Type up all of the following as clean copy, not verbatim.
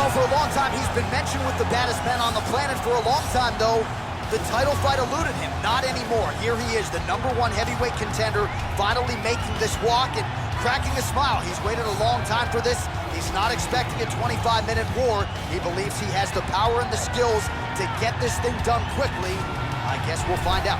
Well, for a long time, he's been mentioned with the baddest men on the planet. For a long time, though, the title fight eluded him. Not anymore. Here he is, the #1 heavyweight contender, finally making this walk and cracking a smile. He's waited a long time for this. He's not expecting a 25-minute war. He believes he has the power and the skills to get this thing done quickly. I guess we'll find out.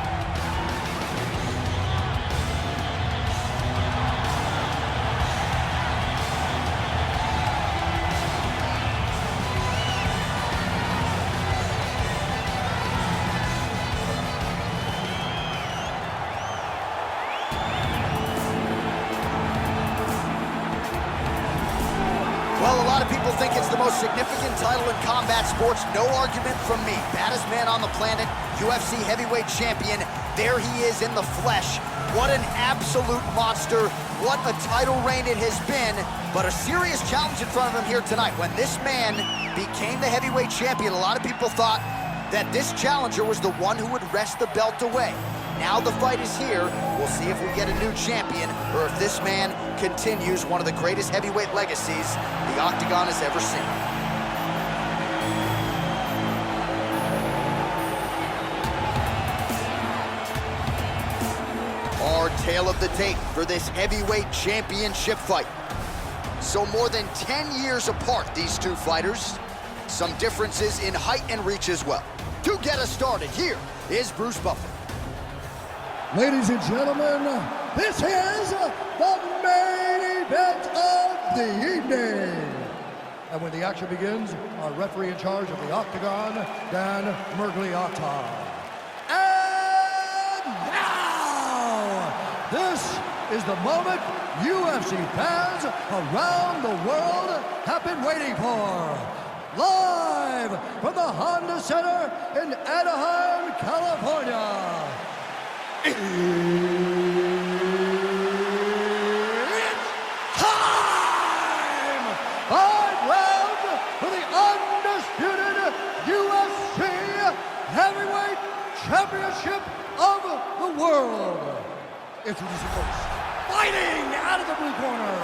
Well, a lot of people think it's the most significant title in combat sports. No argument from me. Baddest man on the planet, UFC heavyweight champion. There he is in the flesh. What an absolute monster. What a title reign it has been. But a serious challenge in front of him here tonight. When this man became the heavyweight champion, a lot of people thought that this challenger was the one who would wrest the belt away. Now the fight is here. We'll see if we get a new champion or if this man continues one of the greatest heavyweight legacies the Octagon has ever seen. Our tale of the tape for this heavyweight championship fight. So more than 10 years apart, these two fighters. Some differences in height and reach as well. To get us started, here is Bruce Buffer. Ladies and gentlemen, this is the main event of the evening. And when the action begins, our referee in charge of the Octagon, Dan Mergliotta. And now, this is the moment UFC fans around the world have been waiting for. Live from the Honda Center in Anaheim, California. It's time! 5 rounds for the undisputed UFC Heavyweight Championship of the world. Introducing first, fighting out of the blue corner.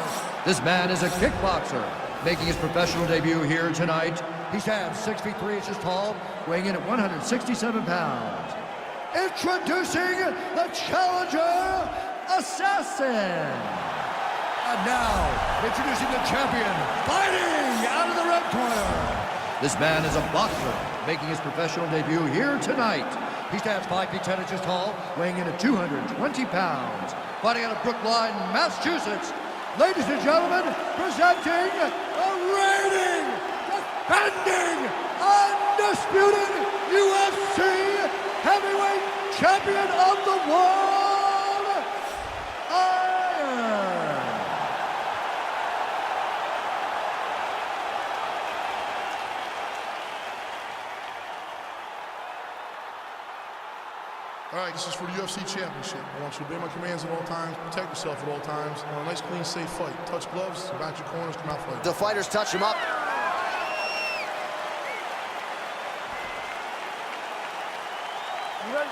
This man is a kickboxer, making his professional debut here tonight. He stands 6 feet 3 inches tall, weighing in at 167 pounds. Introducing the challenger, Assassin. And now, introducing the champion, fighting out of the red corner. This man is a boxer, making his professional debut here tonight. He stands 5 feet 10 inches tall, weighing in at 220 pounds. Fighting out of Brookline, Massachusetts. Ladies and gentlemen, presenting the reigning, defending, undisputed UFC heavyweight champion of the world, Iron. All right, this is for the UFC Championship. I want you to obey my commands at all times, protect yourself at all times. I want a nice, clean, safe fight. Touch gloves, back your corners, come out fighting. The fighters touch him up. You ready?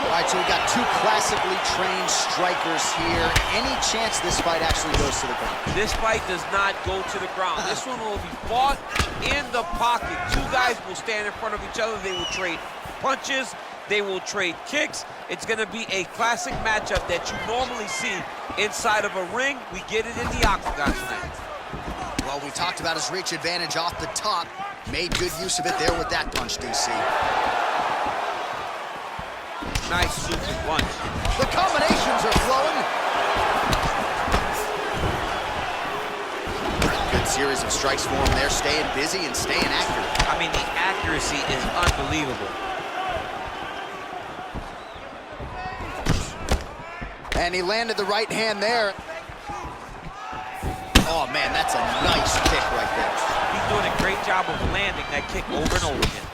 All right, so we got two classically trained strikers here. Any chance this fight actually goes to the ground? This fight does not go to the ground. This one will be fought in the pocket. Two guys will stand in front of each other. They will trade punches. They will trade kicks. It's going to be a classic matchup that you normally see inside of a ring. We get it in the Octagon tonight. Well, we talked about his reach advantage off the top. Made good use of it there with that punch, DC. Nice super punch. The combinations are flowing. Good series of strikes for him there, staying busy and staying accurate. I mean, the accuracy is unbelievable. And he landed the right hand there. Oh, man, that's a nice kick right there. He's doing a great job of landing that kick over and over again.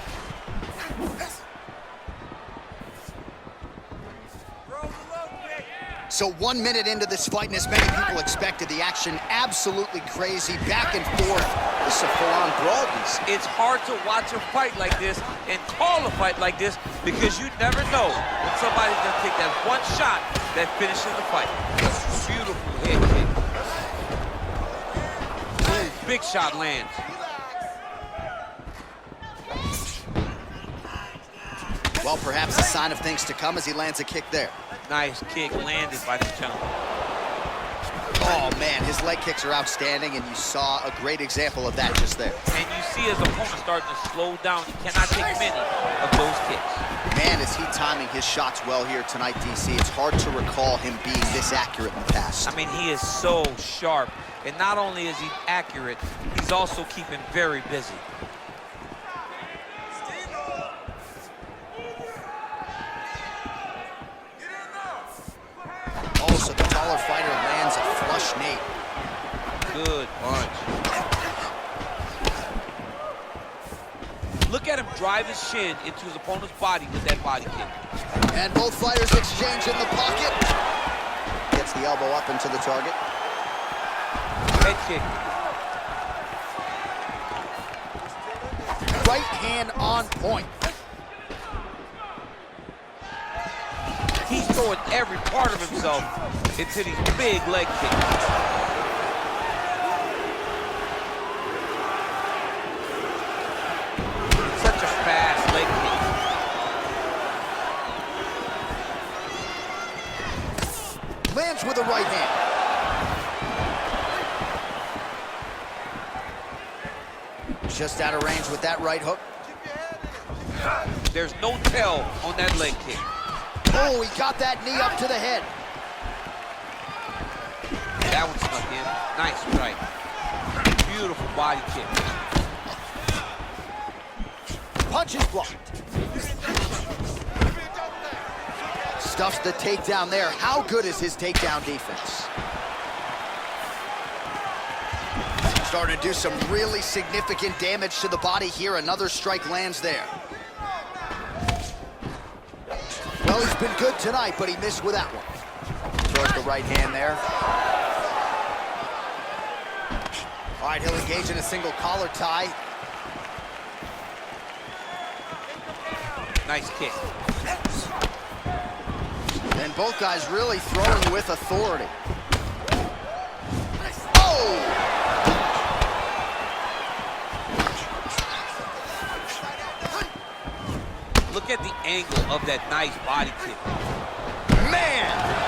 So 1 minute into this fight, and as many people expected, the action absolutely crazy, back and forth. This is a full-on brawl. It's hard to watch a fight like this and call a fight like this because you never know when somebody's gonna take that one shot that finishes the fight. Beautiful head kick. Ooh, big shot lands. Well, perhaps a sign of things to come as he lands a kick there. Nice kick landed by the gentleman. Oh, man, his leg kicks are outstanding, and you saw a great example of that just there. And you see his opponent starting to slow down. He cannot take many of those kicks. Man, is he timing his shots well here tonight, DC. It's hard to recall him being this accurate in the past. I mean, he is so sharp. And not only is he accurate, he's also keeping very busy. Also, the taller fighter lands a flush knee. Good punch. Look at him drive his shin into his opponent's body with that body kick. And both fighters exchange in the pocket. Gets the elbow up into the target. Head kick. Right hand on point. He's throwing every part of himself into these big leg kicks. Such a fast leg kick. Lands with a right hand. Just out of range with that right hook. There's no tell on that leg kick. Oh, he got that knee up to the head. That one snuck in. Nice strike. Beautiful body kick. Punch is blocked. Stuffs the takedown there. How good is his takedown defense? Starting to do some really significant damage to the body here. Another strike lands there. Well, he's been good tonight, but he missed with that one. Throws the right hand there. All right, he'll engage in a single collar tie. Nice kick. And both guys really throwing with authority. Oh! Look at the angle of that nice body kick. Man!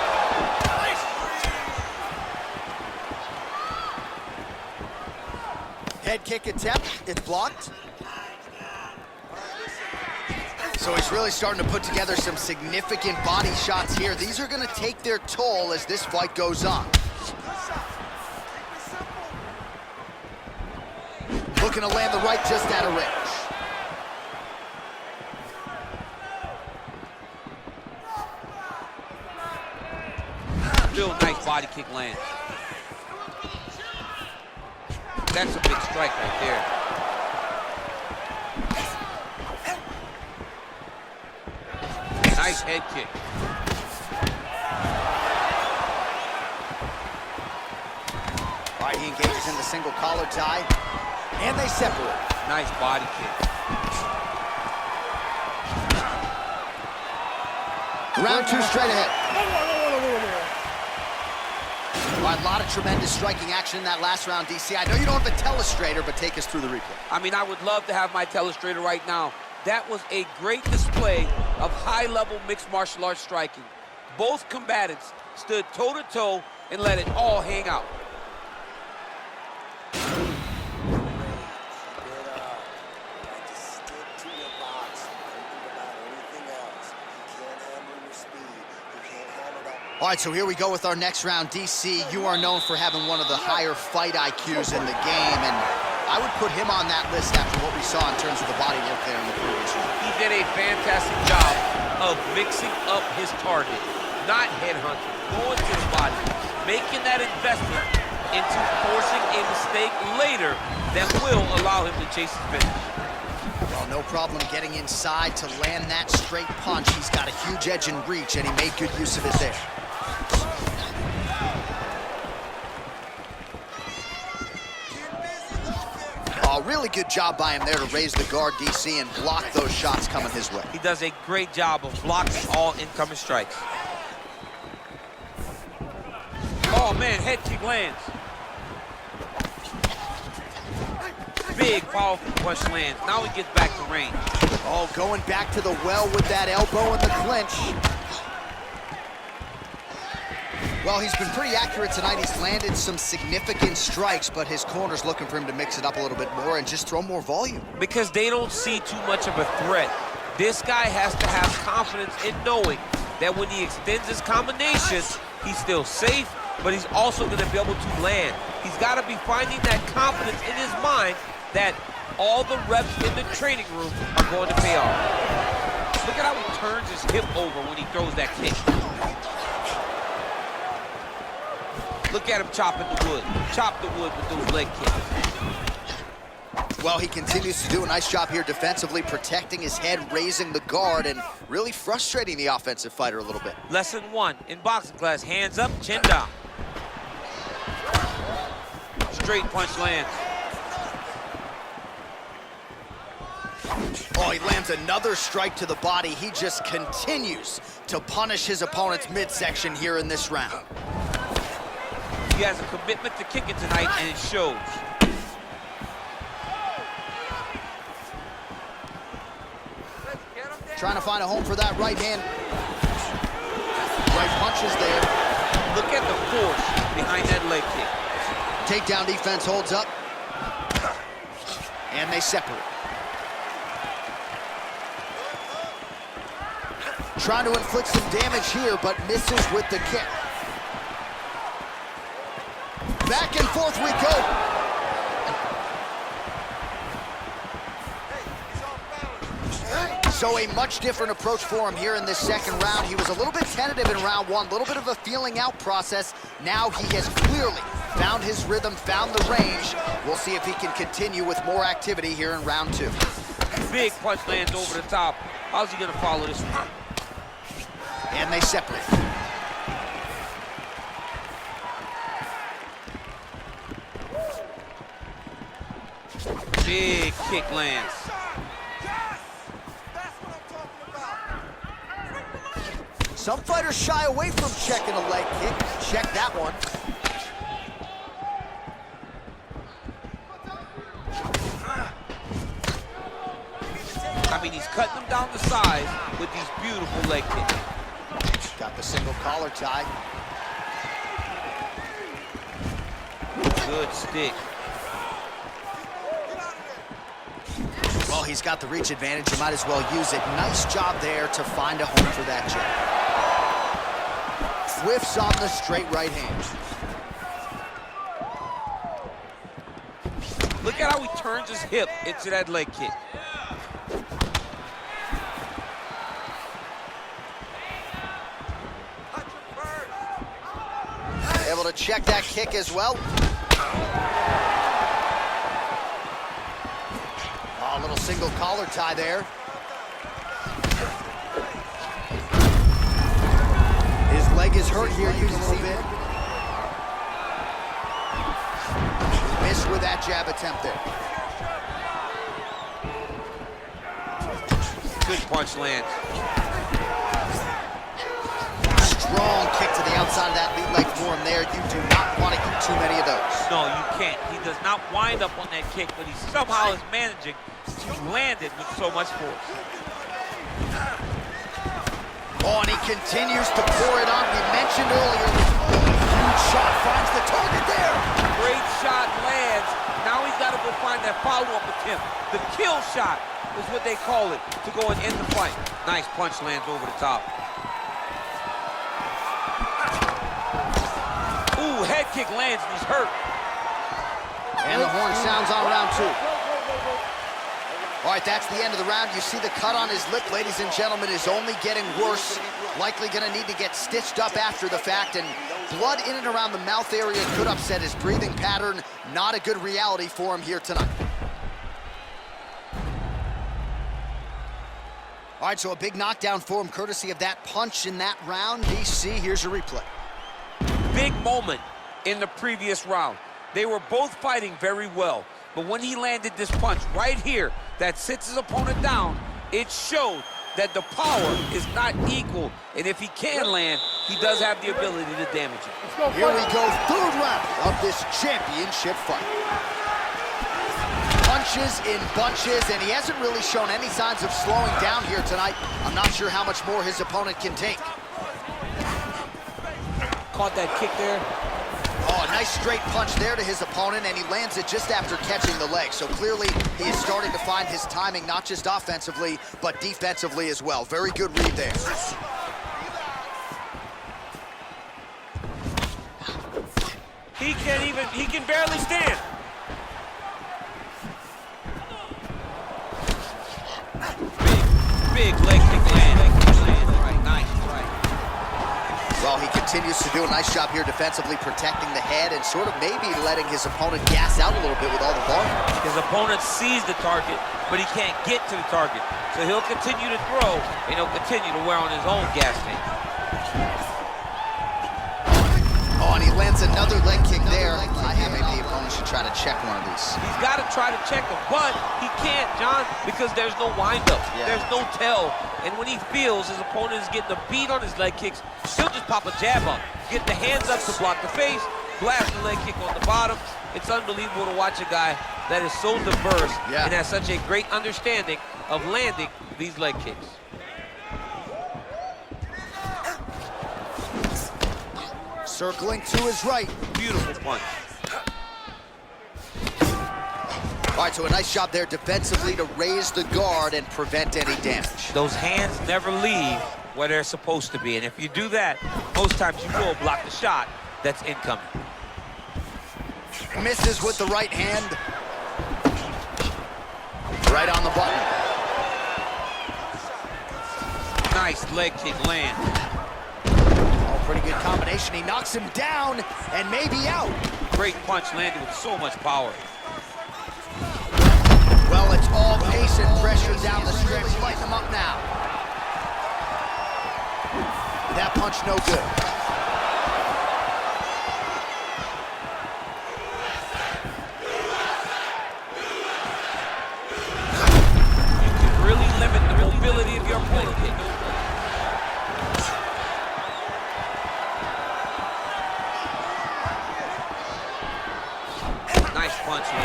Head kick attempt, it's blocked. So he's really starting to put together some significant body shots here. These are going to take their toll as this fight goes on. Looking to land the right just out of range. Real nice body kick lands. That's a big strike right there. Nice head kick. All right, he engages in the single collar tie, and they separate. Nice body kick. Round two straight ahead. All right, a lot of tremendous striking action in that last round, DC. I know you don't have a telestrator, but take us through the replay. I mean, I would love to have my telestrator right now. That was a great display of high-level mixed martial arts striking. Both combatants stood toe-to-toe and let it all hang out. All right, so here we go with our next round. DC, you are known for having one of the higher fight IQs in the game, and I would put him on that list after what we saw in terms of the body work there in the previous round. He did a fantastic job of mixing up his target, not headhunting, going to the body, making that investment into forcing a mistake later that will allow him to chase his finish. Well, no problem getting inside to land that straight punch. He's got a huge edge and reach, and he made good use of it there. really good job by him there to raise the guard, DC, and block those shots coming his way. He does a great job of blocking all incoming strikes. Oh, man, head kick lands. Big, powerful punch lands. Now he gets back to range. Oh, going back to the well with that elbow in the clinch. Well, he's been pretty accurate tonight. He's landed some significant strikes, but his corner's looking for him to mix it up a little bit more and just throw more volume. Because they don't see too much of a threat. This guy has to have confidence in knowing that when he extends his combinations, he's still safe, but he's also going to be able to land. He's got to be finding that confidence in his mind that all the reps in the training room are going to pay off. Look at how he turns his hip over when he throws that kick. Look at him chopping the wood. Chop the wood with those leg kicks. Well, he continues to do a nice job here defensively, protecting his head, raising the guard, and really frustrating the offensive fighter a little bit. Lesson 1 in boxing class, hands up, chin down. Straight punch lands. Oh, he lands another strike to the body. He just continues to punish his opponent's midsection here in this round. He has a commitment to kicking tonight, and it shows. Trying to find a home for that right hand. Right punches there. Look at the force behind that leg kick. Takedown defense holds up. And they separate. Trying to inflict some damage here, but misses with the kick. Back and forth we go. So a much different approach for him here in this second round. He was a little bit tentative in round 1, a little bit of a feeling out process. Now he has clearly found his rhythm, found the range. We'll see if he can continue with more activity here in round 2. Big punch lands over the top. How's he gonna follow this one? And they separate. Big kick lands. Some fighters shy away from checking a leg kick. Check that one. I mean, he's cutting them down the sides with these beautiful leg kicks. Got the single collar tie. Good stick. Well, he's got the reach advantage. You might as well use it. Nice job there to find a home for that jab. Whiffs on the straight right hand. Look at how he turns his hip into that leg kick. Able to check that kick as well. Oh, a little single collar tie there. His leg is hurt here, you can see it. Missed with that jab attempt there. Good punch lands. Strong kick to the outside of that lead leg for him there. You do not want to get too many of those. No, you can't. He does not wind up on that kick, but he somehow is managing to land it with so much force. Oh, and he continues to pour it on. We mentioned earlier, huge shot finds the target there. Great shot lands. Now he's got to go find that follow-up attempt. The kill shot is what they call it, to go and end the fight. Nice punch lands over the top. Ooh, head kick lands and he's hurt. And the horn sounds on round 2. All right, that's the end of the round. You see the cut on his lip, ladies and gentlemen, is only getting worse. Likely gonna need to get stitched up after the fact, and blood in and around the mouth area could upset his breathing pattern. Not a good reality for him here tonight. All right, so a big knockdown for him, courtesy of that punch in that round. DC, here's your replay. Big moment in the previous round. They were both fighting very well, But when he landed this punch right here that sits his opponent down, it showed that the power is not equal. And if he can land, he does have the ability to damage it. Here we go, third round of this championship fight. Punches in bunches, and he hasn't really shown any signs of slowing down here tonight. I'm not sure how much more his opponent can take. Caught that kick there. Oh, a nice straight punch there to his opponent, and he lands it just after catching the leg. So clearly, he is starting to find his timing, not just offensively, but defensively as well. Very good read there. He can barely stand. Big leg kick land. Right, nice, right. Well, he continues to do a nice job here defensively, protecting the head and sort of maybe letting his opponent gas out a little bit with all the volume. His opponent sees the target, but he can't get to the target. So he'll continue to throw, and he'll continue to wear on his own gas tank. Oh, and he lands another leg kick there. I think maybe the opponent should try to check one of these. He's got to try to check him, but he can't, John, because there's no windup. Yeah. There's no tell. And when he feels his opponent is getting a beat on his leg kicks, he'll just pop a jab up, get the hands up to block the face, blast the leg kick on the bottom. It's unbelievable to watch a guy that is so diverse and has such a great understanding of landing these leg kicks. Circling to his right. Beautiful punch. All right, so a nice job there defensively to raise the guard and prevent any damage. Those hands never leave where they're supposed to be. And if you do that, most times you will block the shot that's incoming. Misses with the right hand. Right on the button. Nice leg kick land. Oh, pretty good combination. He knocks him down and maybe out. Great punch landed with so much power. Well, it's all pace and pressure down the stretch. Lighten him up now. That punch no good. You can really limit the mobility of your opponent. Nice punch, man.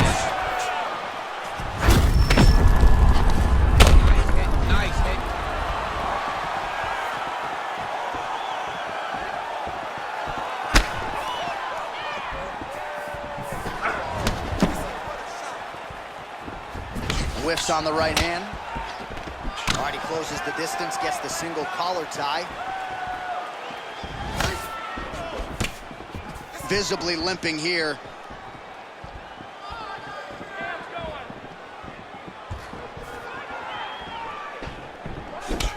Nice hit. 'Nice. Whiffs on the right hand. All right, he closes the distance, gets the single collar tie. Visibly limping here.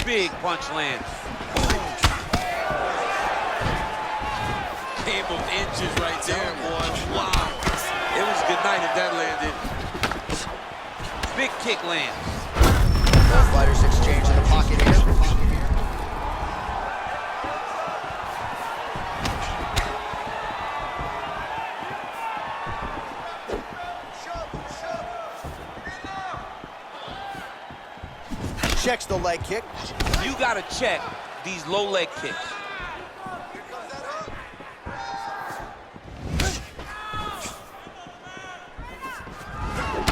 Big punch lands. Game of inches right there, boy. Wow. It was good night if that landed. Big kick lands. Both fighters exchange in the pocket here. Checks the leg kick. You gotta check these low leg kicks.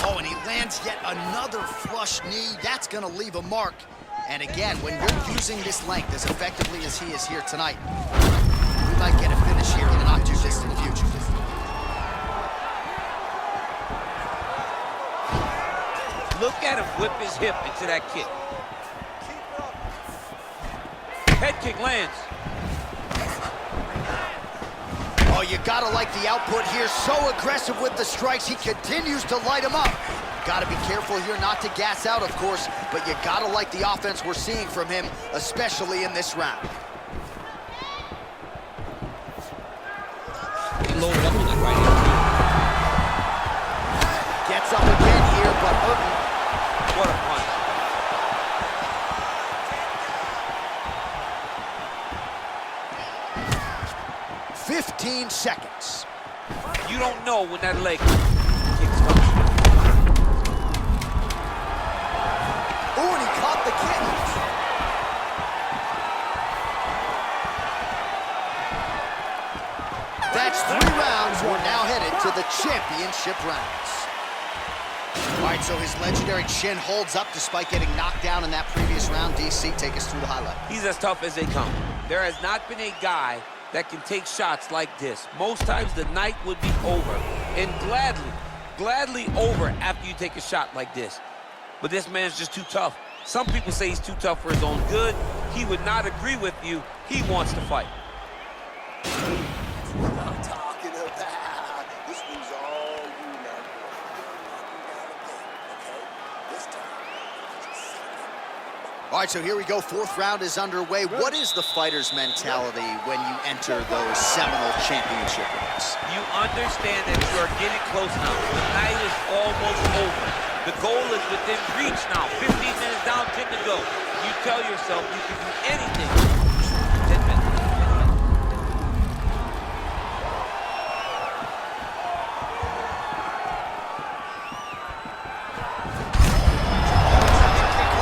Oh, and he lands yet another flush knee. That's gonna leave a mark. And again, when you're using this length as effectively as he is here tonight, we might get a finish here in the not too distant future. Look at him whip his hip into that kick. Head kick lands. Oh, you gotta like the output here. So aggressive with the strikes. He continues to light him up. Gotta be careful here not to gas out, of course, but you gotta like the offense we're seeing from him, especially in this round. He loaded up on that right hand. Gets up again here, but hurting. What a punch. 15 seconds. You don't know when that leg kicks coming. It's 3 rounds. We're now headed to the championship rounds. All right, so his legendary chin holds up despite getting knocked down in that previous round. DC, take us through the highlight. He's as tough as they come. There has not been a guy that can take shots like this. Most times the night would be over, and gladly over after you take a shot like this. But this man's just too tough. Some people say he's too tough for his own good. He would not agree with you. He wants to fight. That's what I'm talking about. This one's all you, man. All right, so here we go. 4th round is underway. What is the fighter's mentality when you enter those seminal championship rounds? You understand that you are getting close now. The night is almost over. The goal is within reach now. 15 minutes down, 10 to go. You tell yourself you can do anything. 10 minutes.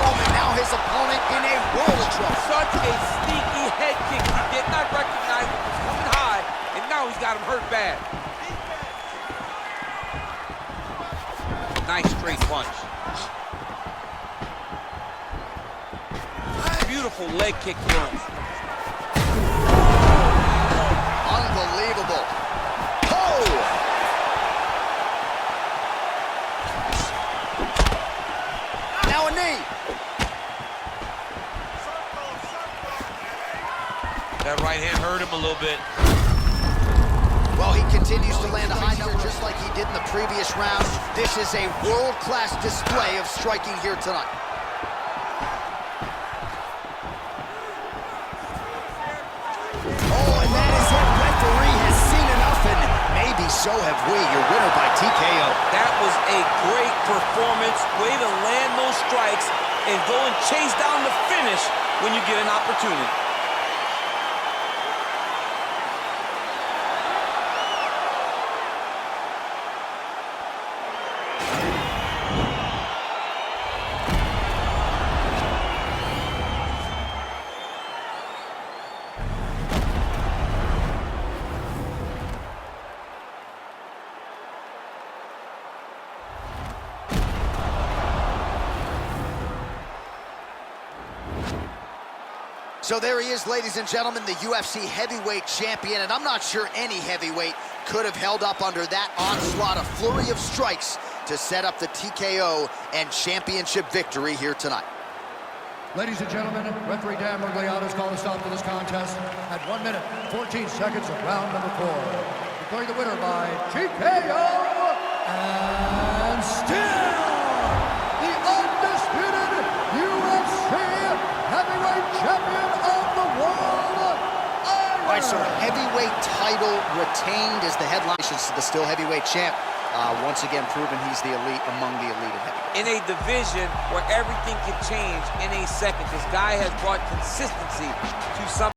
Omen, now his opponent in a world of trouble. Such a sneaky head kick. He did not recognize it was coming high, and now he's got him hurt bad. Nice straight punch. Beautiful leg kick throw. Unbelievable. Oh! Now a knee. That right hand hurt him a little bit. Well, he continues to land a high number just like he did in the previous round. This is a world-class display of striking here tonight. Oh, and that is it. Referee has seen enough, and maybe so have we. Your winner by TKO. That was a great performance. Way to land those strikes and go and chase down the finish when you get an opportunity. So there he is, ladies and gentlemen, the UFC heavyweight champion, and I'm not sure any heavyweight could have held up under that onslaught, a flurry of strikes to set up the TKO and championship victory here tonight. Ladies and gentlemen, referee Dan Murgliano's called a stop to this contest at 1 minute, 14 seconds of round number 4. Declaring the winner by TKO, and still the undisputed UFC heavyweight champion of the world. All right, so heavyweight title retained as the headline to the still heavyweight champ. Once again, proven he's the elite among the elite heavyweights. In a division where everything can change in a second, this guy has brought consistency to some